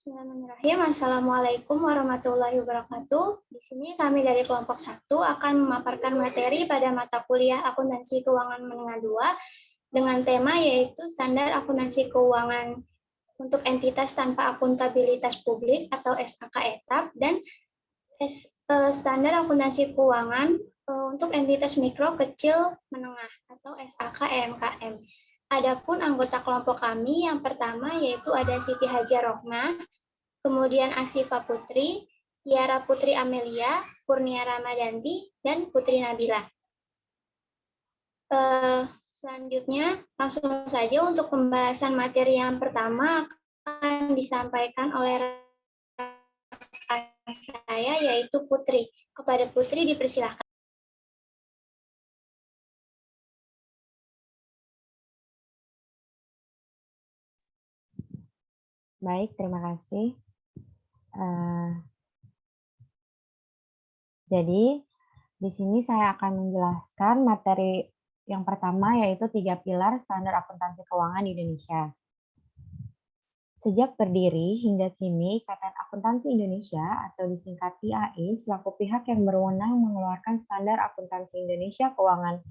Bismillahirrahmanirrahim. Assalamualaikum warahmatullahi wabarakatuh. Di sini kami dari kelompok 1 akan memaparkan materi pada mata kuliah Akuntansi Keuangan Menengah 2 dengan tema yaitu Standar Akuntansi Keuangan untuk Entitas Tanpa Akuntabilitas Publik atau SAK ETAP dan Standar Akuntansi Keuangan untuk Entitas Mikro, Kecil, Menengah atau SAK EMKM. Adapun anggota kelompok kami yang pertama yaitu ada Siti Hajar Rohmah, kemudian Asifa Putri, Tiara Putri Amelia, Kurnia Ramadanti, dan Putri Nabila. Selanjutnya, langsung saja untuk pembahasan materi yang pertama akan disampaikan oleh rekan saya yaitu Putri. Kepada Putri dipersilahkan. Baik, terima kasih. Jadi, di sini saya akan menjelaskan materi yang pertama, yaitu 3 pilar standar akuntansi keuangan di Indonesia. Sejak berdiri hingga kini, Ikatan Akuntansi Indonesia atau disingkat IAI selaku pihak yang berwenang mengeluarkan standar akuntansi Indonesia keuangan.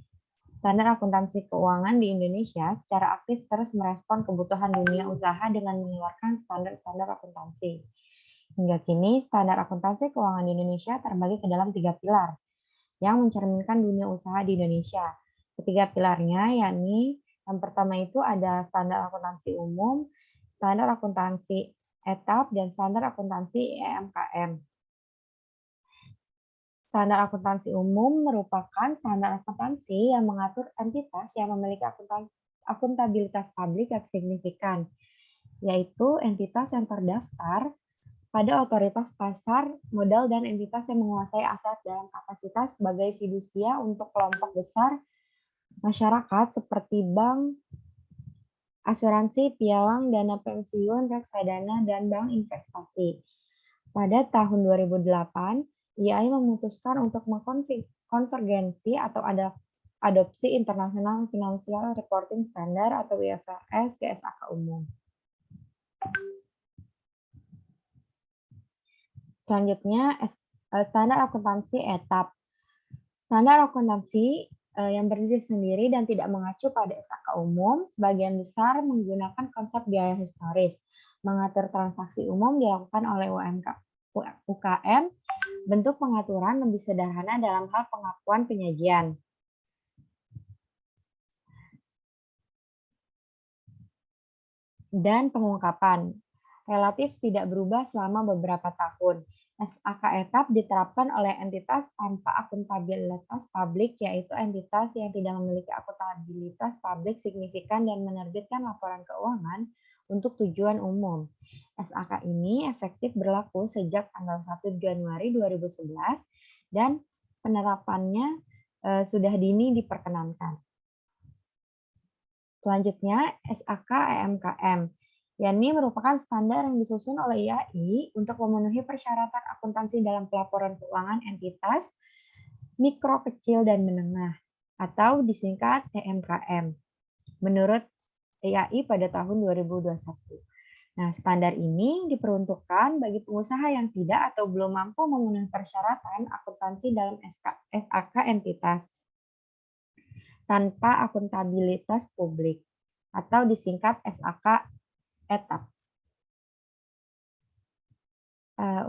Standar akuntansi keuangan di Indonesia secara aktif terus merespon kebutuhan dunia usaha dengan mengeluarkan standar-standar akuntansi. Hingga kini, standar akuntansi keuangan di Indonesia terbagi ke dalam 3 pilar yang mencerminkan dunia usaha di Indonesia. Ketiga pilarnya yakni yang pertama itu ada standar akuntansi umum, standar akuntansi ETAP, dan standar akuntansi EMKM. Standar akuntansi umum merupakan standar akuntansi yang mengatur entitas yang memiliki akuntabilitas publik yang signifikan, yaitu entitas yang terdaftar pada otoritas pasar modal dan entitas yang menguasai aset dalam kapasitas sebagai fidusia untuk kelompok besar masyarakat seperti bank, asuransi, pialang, dana pensiun, reksadana, dan bank investasi. Pada tahun 2008, IAI memutuskan untuk mengkonvergensi atau adopsi International Financial Reporting Standard atau IFRS ke SAK umum. Selanjutnya, standar akuntansi ETAP. Standar akuntansi yang berdiri sendiri dan tidak mengacu pada SAK umum, sebagian besar menggunakan konsep biaya historis. Mengatur transaksi umum dilakukan oleh UKM, bentuk pengaturan lebih sederhana dalam hal pengakuan penyajian. Dan pengungkapan relatif tidak berubah selama beberapa tahun. SAK ETAP diterapkan oleh entitas tanpa akuntabilitas publik, yaitu entitas yang tidak memiliki akuntabilitas publik signifikan dan menerbitkan laporan keuangan untuk tujuan umum. SAK ini efektif berlaku sejak tanggal 1 Januari 2011 dan penerapannya sudah dini diperkenankan. Selanjutnya, SAK EMKM. yakni merupakan standar yang disusun oleh IAI untuk memenuhi persyaratan akuntansi dalam pelaporan keuangan entitas mikro, kecil, dan menengah, atau disingkat EMKM, menurut IAI pada tahun 2021. Nah, standar ini diperuntukkan bagi pengusaha yang tidak atau belum mampu memenuhi persyaratan akuntansi dalam SAK entitas tanpa akuntabilitas publik, atau disingkat SAK ETAP.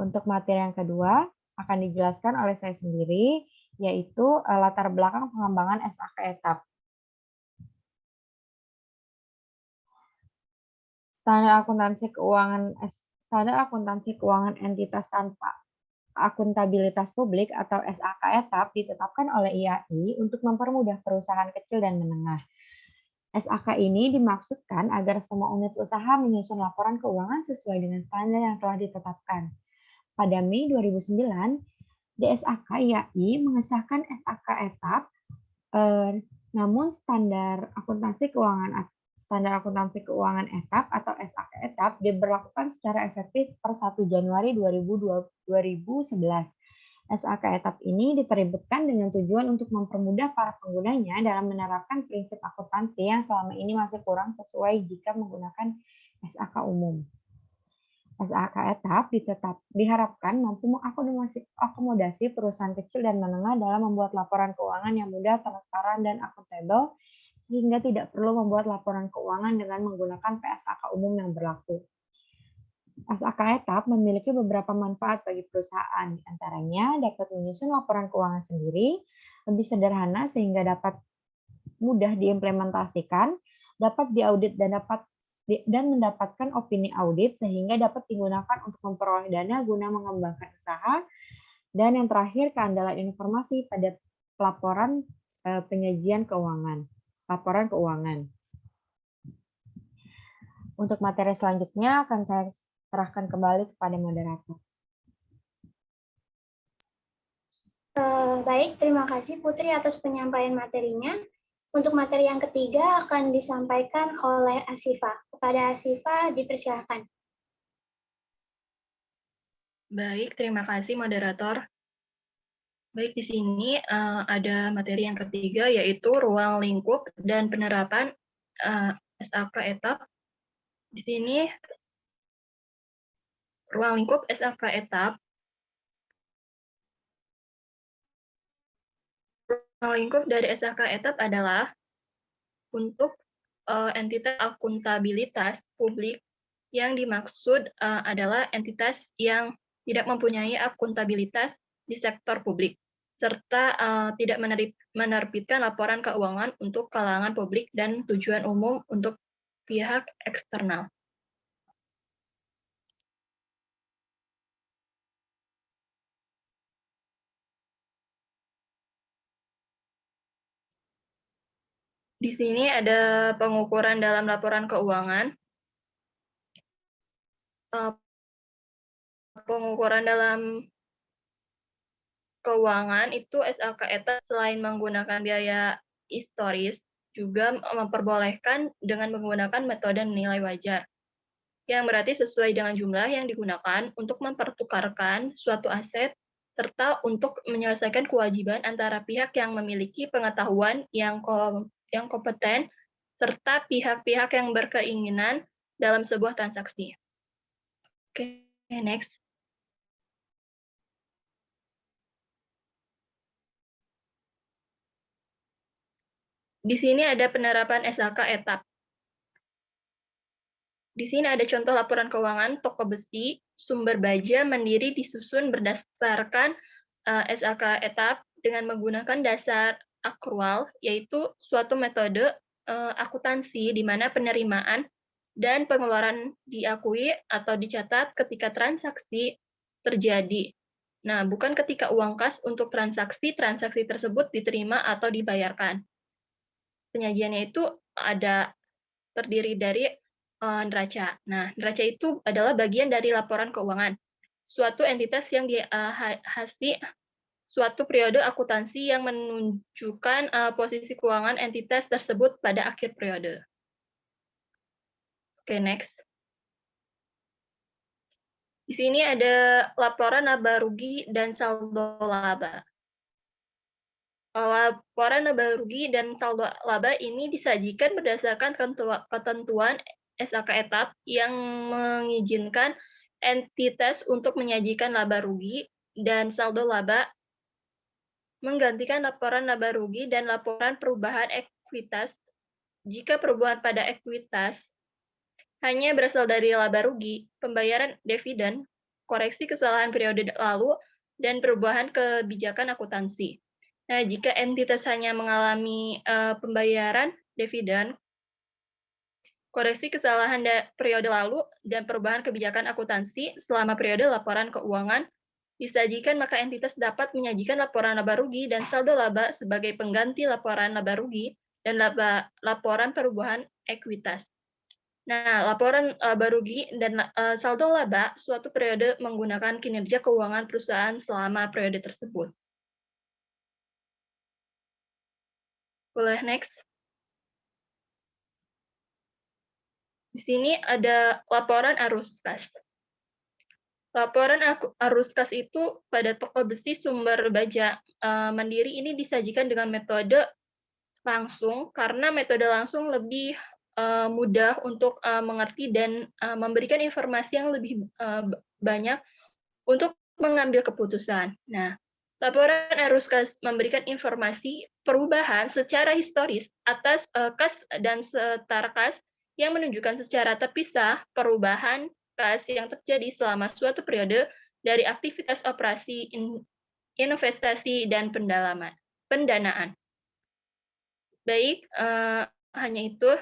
Untuk materi yang kedua akan dijelaskan oleh saya sendiri, yaitu latar belakang pengembangan SAK ETAP. Standar akuntansi keuangan entitas tanpa akuntabilitas publik atau SAK ETAP ditetapkan oleh IAI untuk mempermudah perusahaan kecil dan menengah. SAK ini dimaksudkan agar semua unit usaha menyusun laporan keuangan sesuai dengan standar yang telah ditetapkan. Pada Mei 2009, DSAK IAI mengesahkan SAK ETAP, namun standar akuntansi keuangan ETAP atau SAK ETAP diberlakukan secara efektif per 1 Januari 2011. SAK ETAP ini diterbitkan dengan tujuan untuk mempermudah para penggunanya dalam menerapkan prinsip akuntansi yang selama ini masih kurang sesuai jika menggunakan SAK umum. SAK etap diharapkan mampu mengakomodasi perusahaan kecil dan menengah dalam membuat laporan keuangan yang mudah, transparan, dan akuntabel, sehingga tidak perlu membuat laporan keuangan dengan menggunakan PSAK umum yang berlaku. SAK etap memiliki beberapa manfaat bagi perusahaan, di antaranya dapat menyusun laporan keuangan sendiri, lebih sederhana sehingga dapat mudah diimplementasikan, dapat diaudit dan mendapatkan opini audit sehingga dapat digunakan untuk memperoleh dana guna mengembangkan usaha, dan yang terakhir keandalan informasi pada laporan penyajian laporan keuangan. Untuk materi selanjutnya akan saya serahkan kembali kepada moderator. Baik, terima kasih Putri atas penyampaian materinya. Untuk materi yang ketiga akan disampaikan oleh Asifa. Kepada Asifa, dipersilakan. Baik, terima kasih moderator. Baik, di sini ada materi yang ketiga, yaitu ruang lingkup dan penerapan SAK etap. Di sini, ruang lingkup SAK etap. Ruang lingkup dari SAK etap adalah untuk entitas akuntabilitas publik. Yang dimaksud adalah entitas yang tidak mempunyai akuntabilitas di sektor publik, serta tidak menerbitkan laporan keuangan untuk kalangan publik dan tujuan umum untuk pihak eksternal. Di sini ada pengukuran dalam laporan keuangan. Pengukuran dalam keuangan itu SAK etap selain menggunakan biaya historis, juga memperbolehkan dengan menggunakan metode nilai wajar, yang berarti sesuai dengan jumlah yang digunakan untuk mempertukarkan suatu aset, serta untuk menyelesaikan kewajiban antara pihak yang memiliki pengetahuan yang kompeten, serta pihak-pihak yang berkeinginan dalam sebuah transaksi. Oke, next. Di sini ada penerapan SAK etap. Di sini ada contoh laporan keuangan toko besi, sumber baja mandiri disusun berdasarkan SAK etap dengan menggunakan dasar akrual, yaitu suatu metode akuntansi di mana penerimaan dan pengeluaran diakui atau dicatat ketika transaksi terjadi. Nah, bukan ketika uang kas untuk transaksi tersebut diterima atau dibayarkan. Penyajiannya itu terdiri dari neraca. Nah, neraca itu adalah bagian dari laporan keuangan. Suatu entitas yang hasil suatu periode akuntansi yang menunjukkan posisi keuangan entitas tersebut pada akhir periode. Oke, next. Di sini ada laporan laba rugi dan saldo laba. Laporan laba rugi dan saldo laba ini disajikan berdasarkan ketentuan SAK etap yang mengizinkan entitas untuk menyajikan laba rugi dan saldo laba, menggantikan laporan laba rugi dan laporan perubahan ekuitas jika perubahan pada ekuitas hanya berasal dari laba rugi, pembayaran dividen, koreksi kesalahan periode lalu, dan perubahan kebijakan akuntansi. Nah, jika entitas hanya mengalami pembayaran dividen, koreksi kesalahan periode lalu, dan perubahan kebijakan akuntansi selama periode laporan keuangan disajikan, maka entitas dapat menyajikan laporan laba rugi dan saldo laba sebagai pengganti laporan laba rugi dan laporan perubahan ekuitas. Nah, laporan laba rugi dan saldo laba suatu periode menggunakan kinerja keuangan perusahaan selama periode tersebut. Boleh next. Di sini ada laporan arus kas. Laporan arus kas itu pada toko besi sumber baja mandiri ini disajikan dengan metode langsung, karena metode langsung lebih mudah untuk mengerti dan memberikan informasi yang lebih banyak untuk mengambil keputusan. Nah, laporan harus memberikan informasi perubahan secara historis atas kas dan setara kas yang menunjukkan secara terpisah perubahan kas yang terjadi selama suatu periode dari aktivitas operasi, investasi, dan pendanaan. Baik, hanya itu.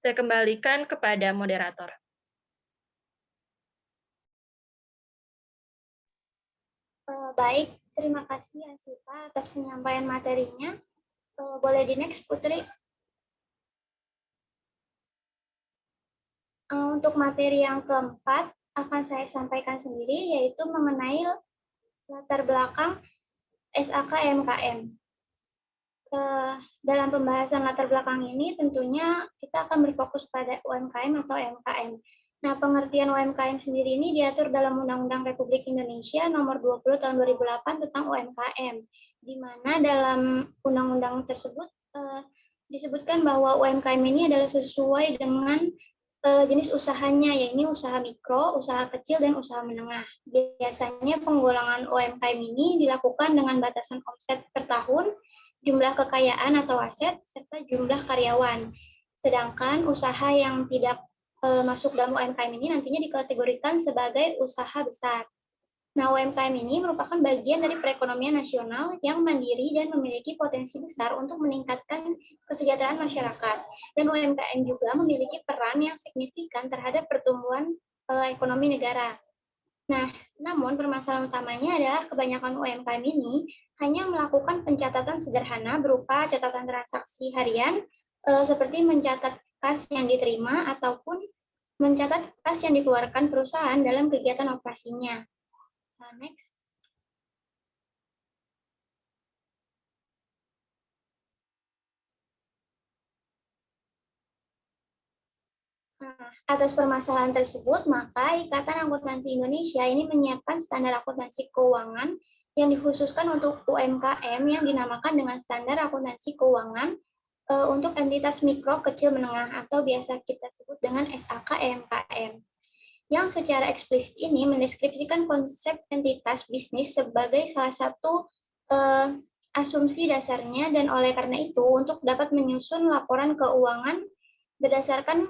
Saya kembalikan kepada moderator. Baik, terima kasih Asifa atas penyampaian materinya. Boleh di next, Putri. Untuk materi yang keempat akan saya sampaikan sendiri, yaitu mengenai latar belakang SAK-MKM. Dalam pembahasan latar belakang ini, tentunya kita akan berfokus pada UMKM atau MKM. Nah, pengertian UMKM sendiri ini diatur dalam Undang-Undang Republik Indonesia Nomor 20 Tahun 2008 tentang UMKM, di mana dalam undang-undang tersebut disebutkan bahwa UMKM ini adalah sesuai dengan jenis usahanya, yaitu usaha mikro, usaha kecil, dan usaha menengah. Biasanya penggolongan UMKM ini dilakukan dengan batasan omset per tahun, jumlah kekayaan atau aset, serta jumlah karyawan. Sedangkan usaha yang tidak masuk dalam UMKM ini nantinya dikategorikan sebagai usaha besar. Nah, UMKM ini merupakan bagian dari perekonomian nasional yang mandiri dan memiliki potensi besar untuk meningkatkan kesejahteraan masyarakat. Dan UMKM juga memiliki peran yang signifikan terhadap pertumbuhan ekonomi negara. Nah, namun permasalahan utamanya adalah kebanyakan UMKM ini hanya melakukan pencatatan sederhana berupa catatan transaksi harian, seperti mencatat kas yang diterima ataupun mencatat kas yang dikeluarkan perusahaan dalam kegiatan operasinya. Next. Atas permasalahan tersebut, maka Ikatan Akuntansi Indonesia ini menyiapkan standar akuntansi keuangan yang dikhususkan untuk UMKM yang dinamakan dengan standar akuntansi keuangan untuk entitas mikro, kecil, menengah, atau biasa kita sebut dengan SAK-MKM. Yang secara eksplisit ini mendeskripsikan konsep entitas bisnis sebagai salah satu asumsi dasarnya, dan oleh karena itu untuk dapat menyusun laporan keuangan berdasarkan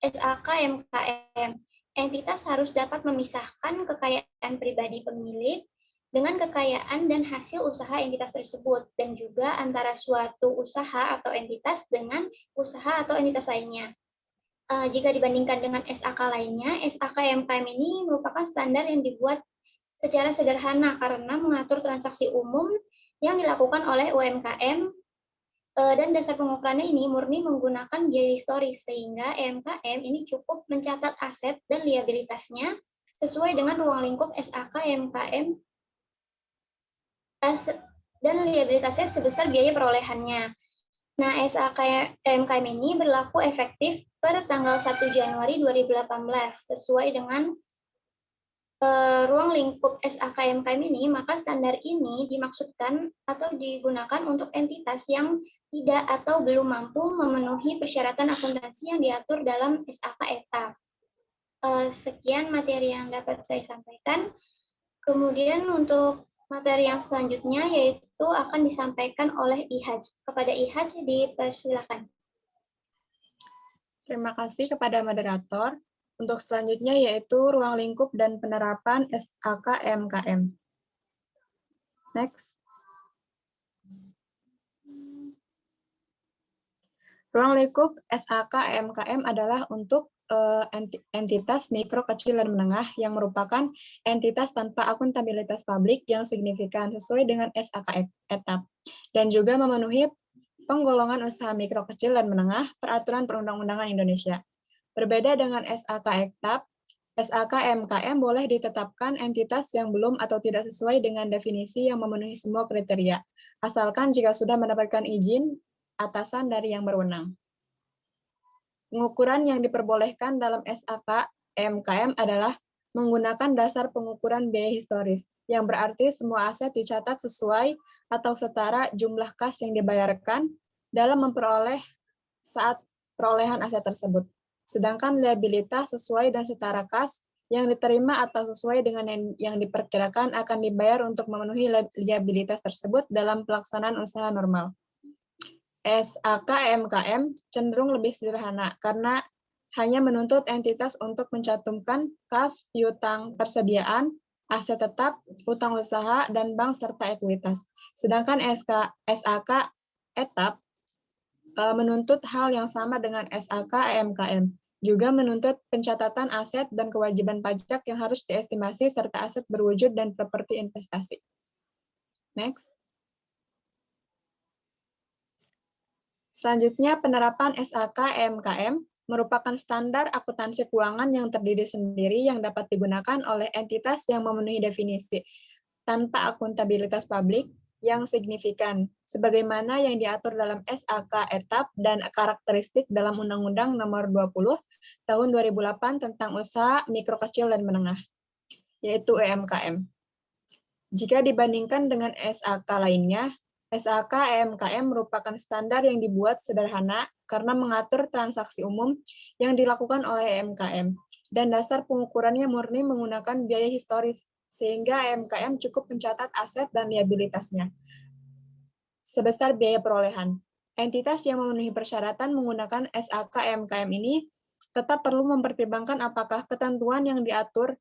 SAK-MKM, entitas harus dapat memisahkan kekayaan pribadi pemilik dengan kekayaan dan hasil usaha entitas tersebut, dan juga antara suatu usaha atau entitas dengan usaha atau entitas lainnya. Jika dibandingkan dengan SAK lainnya, SAK-MKM ini merupakan standar yang dibuat secara sederhana karena mengatur transaksi umum yang dilakukan oleh UMKM, dan dasar pengukurannya ini murni menggunakan biaya historis, sehingga UMKM ini cukup mencatat aset dan liabilitasnya sesuai dengan ruang lingkup SAK-MKM dan liabilitasnya sebesar biaya perolehannya. Nah, SAK-MKM ini berlaku efektif per tanggal 1 Januari 2018 sesuai dengan ruang lingkup SAK-MKM ini, maka standar ini dimaksudkan atau digunakan untuk entitas yang tidak atau belum mampu memenuhi persyaratan akuntansi yang diatur dalam SAK-ETA. Sekian materi yang dapat saya sampaikan. Kemudian untuk materi yang selanjutnya yaitu akan disampaikan oleh IHAJ. Kepada IHAJ dipersilakan. Terima kasih kepada moderator. Untuk selanjutnya yaitu ruang lingkup dan penerapan SAK-MKM. Next. Ruang lingkup SAK-MKM adalah untuk entitas mikro, kecil, dan menengah yang merupakan entitas tanpa akuntabilitas publik yang signifikan sesuai dengan SAK-ETAP dan juga memenuhi penggolongan usaha mikro, kecil, dan menengah peraturan perundang-undangan Indonesia. Berbeda dengan SAK-ETAP, SAK-MKM boleh ditetapkan entitas yang belum atau tidak sesuai dengan definisi yang memenuhi semua kriteria, asalkan jika sudah mendapatkan izin atasan dari yang berwenang. Pengukuran yang diperbolehkan dalam SAK-MKM adalah menggunakan dasar pengukuran biaya historis, yang berarti semua aset dicatat sesuai atau setara jumlah kas yang dibayarkan dalam memperoleh saat perolehan aset tersebut. Sedangkan liabilitas sesuai dan setara kas yang diterima atau sesuai dengan yang diperkirakan akan dibayar untuk memenuhi liabilitas tersebut dalam pelaksanaan usaha normal. SAK-MKM cenderung lebih sederhana karena hanya menuntut entitas untuk mencantumkan kas, piutang persediaan, aset tetap, utang usaha, dan bank serta ekuitas. Sedangkan SAK etap menuntut hal yang sama dengan SAK-MKM, juga menuntut pencatatan aset dan kewajiban pajak yang harus diestimasi serta aset berwujud dan properti investasi. Next. Selanjutnya, penerapan SAK-MKM merupakan standar akuntansi keuangan yang terdiri sendiri yang dapat digunakan oleh entitas yang memenuhi definisi tanpa akuntabilitas publik yang signifikan, sebagaimana yang diatur dalam SAK etap dan karakteristik dalam Undang-Undang Nomor 20 Tahun 2008 tentang Usaha Mikro Kecil dan Menengah, yaitu UMKM. Jika dibandingkan dengan SAK lainnya, SAK-MKM merupakan standar yang dibuat sederhana karena mengatur transaksi umum yang dilakukan oleh MKM, dan dasar pengukurannya murni menggunakan biaya historis, sehingga MKM cukup mencatat aset dan liabilitasnya sebesar biaya perolehan. Entitas yang memenuhi persyaratan menggunakan SAK-MKM ini tetap perlu mempertimbangkan apakah ketentuan yang diatur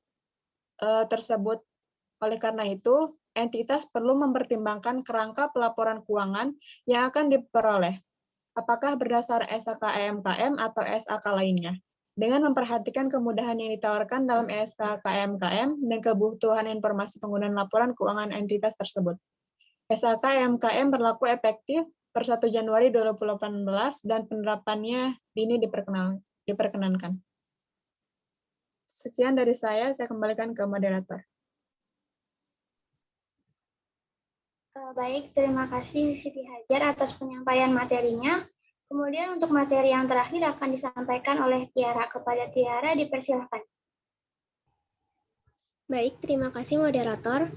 tersebut. Oleh karena itu, entitas perlu mempertimbangkan kerangka pelaporan keuangan yang akan diperoleh, apakah berdasar SAK-MKM atau SAK lainnya, dengan memperhatikan kemudahan yang ditawarkan dalam SAK-MKM dan kebutuhan informasi penggunaan laporan keuangan entitas tersebut. SAK-MKM berlaku efektif per 1 Januari 2018 dan penerapannya ini diperkenankan. Sekian dari saya kembalikan ke moderator. Baik, terima kasih Siti Hajar atas penyampaian materinya. Kemudian untuk materi yang terakhir akan disampaikan oleh Tiara. Kepada Tiara, dipersilakan. Baik, terima kasih moderator.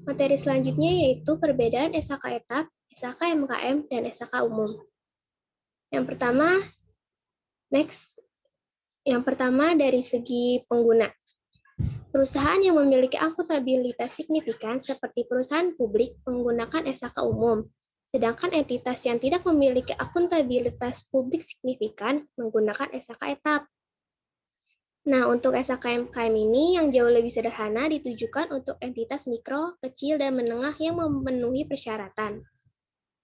Materi selanjutnya yaitu perbedaan SAK etap, SAK MKM, dan SAK umum. Yang pertama dari segi pengguna. Perusahaan yang memiliki akuntabilitas signifikan seperti perusahaan publik menggunakan SAK umum, sedangkan entitas yang tidak memiliki akuntabilitas publik signifikan menggunakan SAK etap. Nah, untuk SAK MKM ini yang jauh lebih sederhana ditujukan untuk entitas mikro, kecil, dan menengah yang memenuhi persyaratan.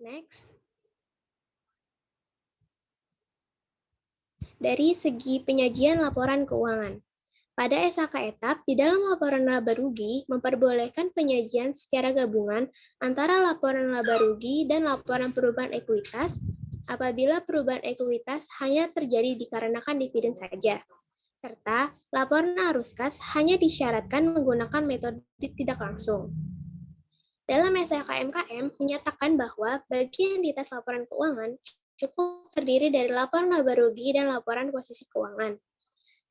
Next. Dari segi penyajian laporan keuangan. Pada SAK etap, di dalam laporan laba rugi memperbolehkan penyajian secara gabungan antara laporan laba rugi dan laporan perubahan ekuitas apabila perubahan ekuitas hanya terjadi dikarenakan dividen saja, serta laporan arus kas hanya disyaratkan menggunakan metode tidak langsung. Dalam SAK MKM menyatakan bahwa bagi entitas laporan keuangan cukup terdiri dari laporan laba rugi dan laporan posisi keuangan.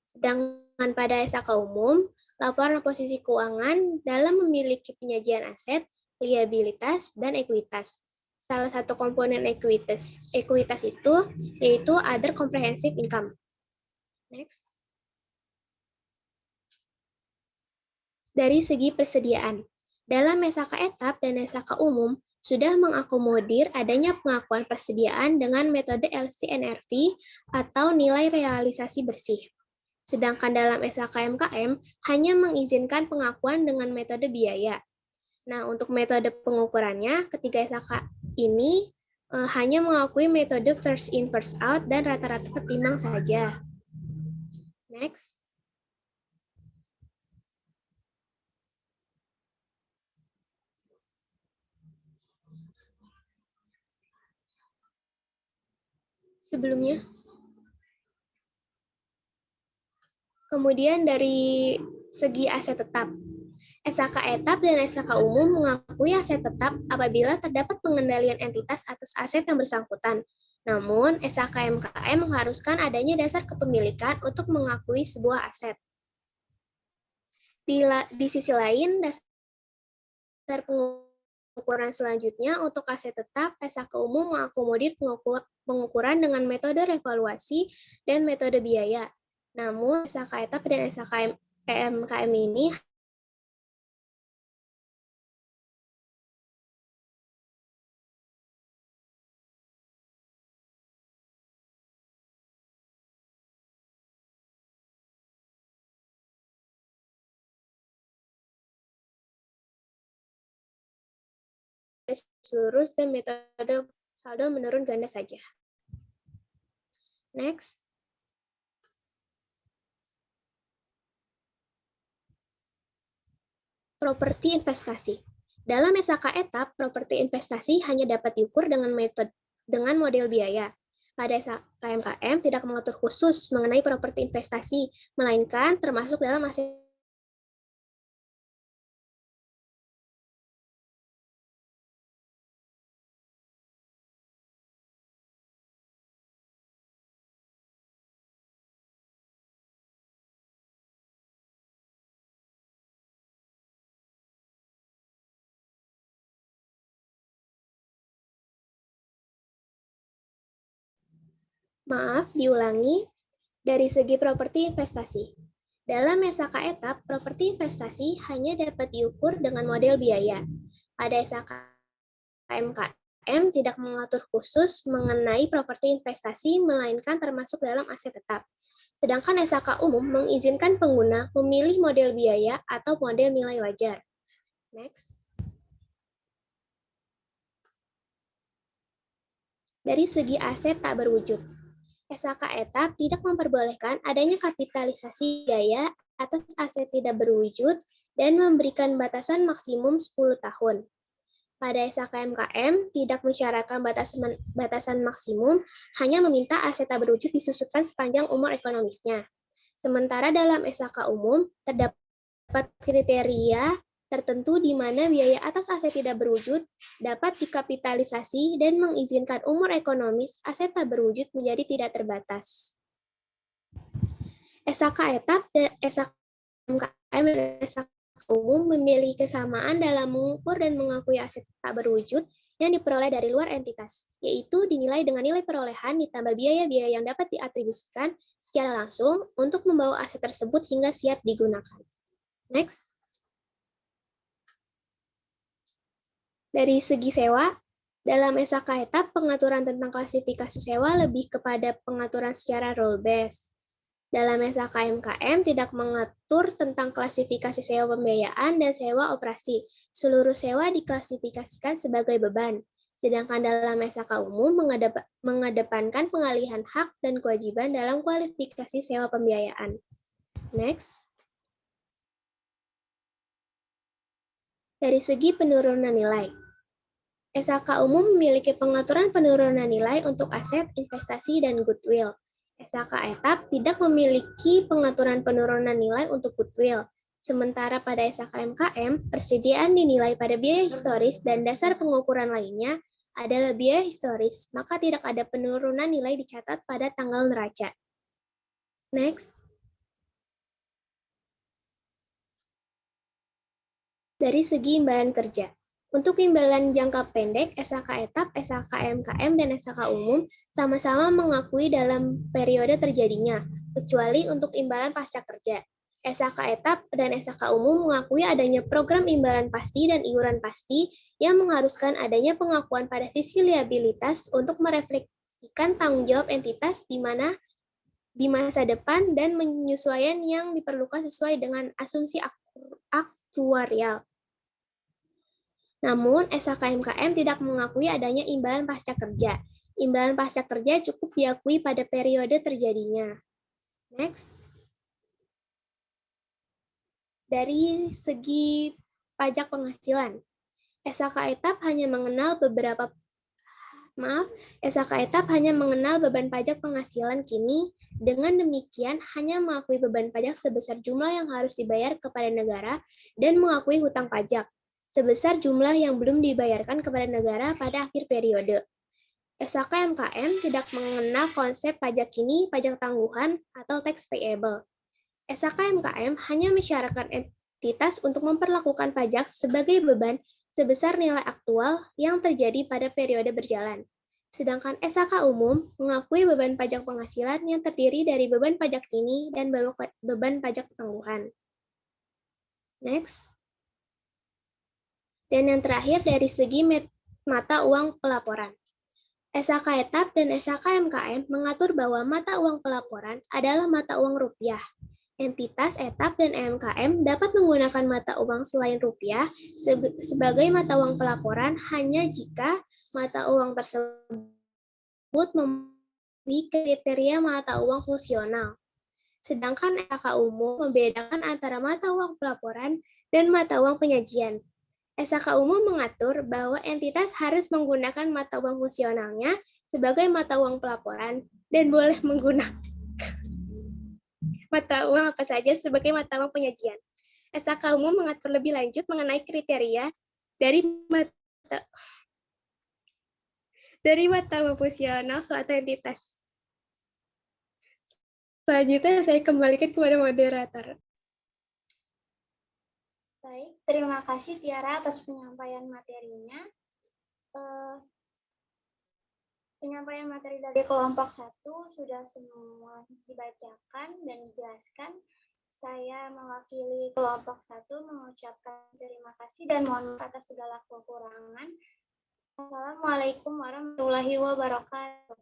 Sedangkan pada SAK umum, laporan posisi keuangan dalam memiliki penyajian aset, liabilitas, dan ekuitas. Salah satu komponen ekuitas itu yaitu other comprehensive income. Next. Dari segi persediaan, dalam SAK etap dan SAK umum sudah mengakomodir adanya pengakuan persediaan dengan metode LCNRV atau nilai realisasi bersih. Sedangkan dalam SAK MKM hanya mengizinkan pengakuan dengan metode biaya. Nah, untuk metode pengukurannya, ketiga SAK ini hanya mengakui metode first in first out dan rata-rata ketimbang saja. Next. Sebelumnya. Kemudian dari segi aset tetap, SAK etap dan SAK umum mengakui aset tetap apabila terdapat pengendalian entitas atas aset yang bersangkutan. Namun, SAK MKM mengharuskan adanya dasar kepemilikan untuk mengakui sebuah aset. Di sisi lain, dasar pengukuran selanjutnya untuk aset tetap, SHK umum mengakomodir pengukuran dengan metode revaluasi dan metode biaya. Namun, SHK etap dan SHK EMKM ini lurus dan metode saldo menurun ganda saja. Next. Properti investasi. Dalam SHK etap, properti investasi hanya dapat diukur dengan model biaya. Pada SHK-MKM tidak mengatur khusus mengenai properti investasi, melainkan termasuk dalam aset diulangi dari segi properti investasi. Dalam SHK etap, properti investasi hanya dapat diukur dengan model biaya. Pada SHK MKM tidak mengatur khusus mengenai properti investasi, melainkan termasuk dalam aset tetap. Sedangkan SHK umum mengizinkan pengguna memilih model biaya atau model nilai wajar. Next. Dari segi aset tak berwujud. SHK etap tidak memperbolehkan adanya kapitalisasi biaya atas aset tidak berwujud dan memberikan batasan maksimum 10 tahun. Pada SHK MKM tidak mensyaratkan batasan maksimum, hanya meminta aset tak berwujud disusutkan sepanjang umur ekonomisnya. Sementara dalam SHK umum terdapat kriteria tertentu di mana biaya atas aset tidak berwujud dapat dikapitalisasi dan mengizinkan umur ekonomis aset tak berwujud menjadi tidak terbatas. SHK etap, SHK MKM, dan SHK umum memiliki kesamaan dalam mengukur dan mengakui aset tak berwujud yang diperoleh dari luar entitas, yaitu dinilai dengan nilai perolehan ditambah biaya-biaya yang dapat diatribusikan secara langsung untuk membawa aset tersebut hingga siap digunakan. Next. Dari segi sewa, dalam SHK etap, pengaturan tentang klasifikasi sewa lebih kepada pengaturan secara role-based. Dalam SHK MKM tidak mengatur tentang klasifikasi sewa pembiayaan dan sewa operasi. Seluruh sewa diklasifikasikan sebagai beban. Sedangkan dalam SHK umum mengedepankan pengalihan hak dan kewajiban dalam kualifikasi sewa pembiayaan. Next. Dari segi penurunan nilai, SHK umum memiliki pengaturan penurunan nilai untuk aset, investasi, dan goodwill. SHK etap tidak memiliki pengaturan penurunan nilai untuk goodwill. Sementara pada SHK MKM, persediaan dinilai pada biaya historis dan dasar pengukuran lainnya adalah biaya historis, maka tidak ada penurunan nilai dicatat pada tanggal neraca. Next. Dari segi imbalan kerja. Untuk imbalan jangka pendek, SHK etap, SHK MKM, dan SHK umum sama-sama mengakui dalam periode terjadinya, kecuali untuk imbalan pasca kerja. SHK etap dan SHK umum mengakui adanya program imbalan pasti dan iuran pasti yang mengharuskan adanya pengakuan pada sisi liabilitas untuk merefleksikan tanggung jawab entitas di masa depan dan penyesuaian yang diperlukan sesuai dengan asumsi aktuarial. Namun, SHK MKM tidak mengakui adanya imbalan pasca kerja. Imbalan pasca kerja cukup diakui pada periode terjadinya. Next. Dari segi pajak penghasilan, SHK etap hanya mengenal beban pajak penghasilan kini. Dengan demikian, hanya mengakui beban pajak sebesar jumlah yang harus dibayar kepada negara dan mengakui hutang pajak sebesar jumlah yang belum dibayarkan kepada negara pada akhir periode. SHK MKM tidak mengenal konsep pajak kini, pajak tangguhan, atau tax payable. SHK MKM hanya mensyaratkan entitas untuk memperlakukan pajak sebagai beban sebesar nilai aktual yang terjadi pada periode berjalan. Sedangkan SHK umum mengakui beban pajak penghasilan yang terdiri dari beban pajak dini dan beban pajak tangguhan. Next. Dan yang terakhir dari segi mata uang pelaporan. SHK etap dan SHK MKM mengatur bahwa mata uang pelaporan adalah mata uang rupiah. Entitas etap dan MKM dapat menggunakan mata uang selain rupiah sebagai mata uang pelaporan hanya jika mata uang tersebut memenuhi kriteria mata uang fungsional. Sedangkan SHK umum membedakan antara mata uang pelaporan dan mata uang penyajian. SHK umum mengatur bahwa entitas harus menggunakan mata uang fungsionalnya sebagai mata uang pelaporan dan boleh menggunakan mata uang apa saja sebagai mata uang penyajian. SHK umum mengatur lebih lanjut mengenai kriteria dari mata uang fungsional suatu entitas. Selanjutnya saya kembalikan kepada moderator. Baik, terima kasih Tiara atas penyampaian materinya. Penyampaian materi dari kelompok 1 sudah semua dibacakan dan dijelaskan. Saya mewakili kelompok 1 mengucapkan terima kasih dan mohon maaf atas segala kekurangan. Assalamualaikum warahmatullahi wabarakatuh.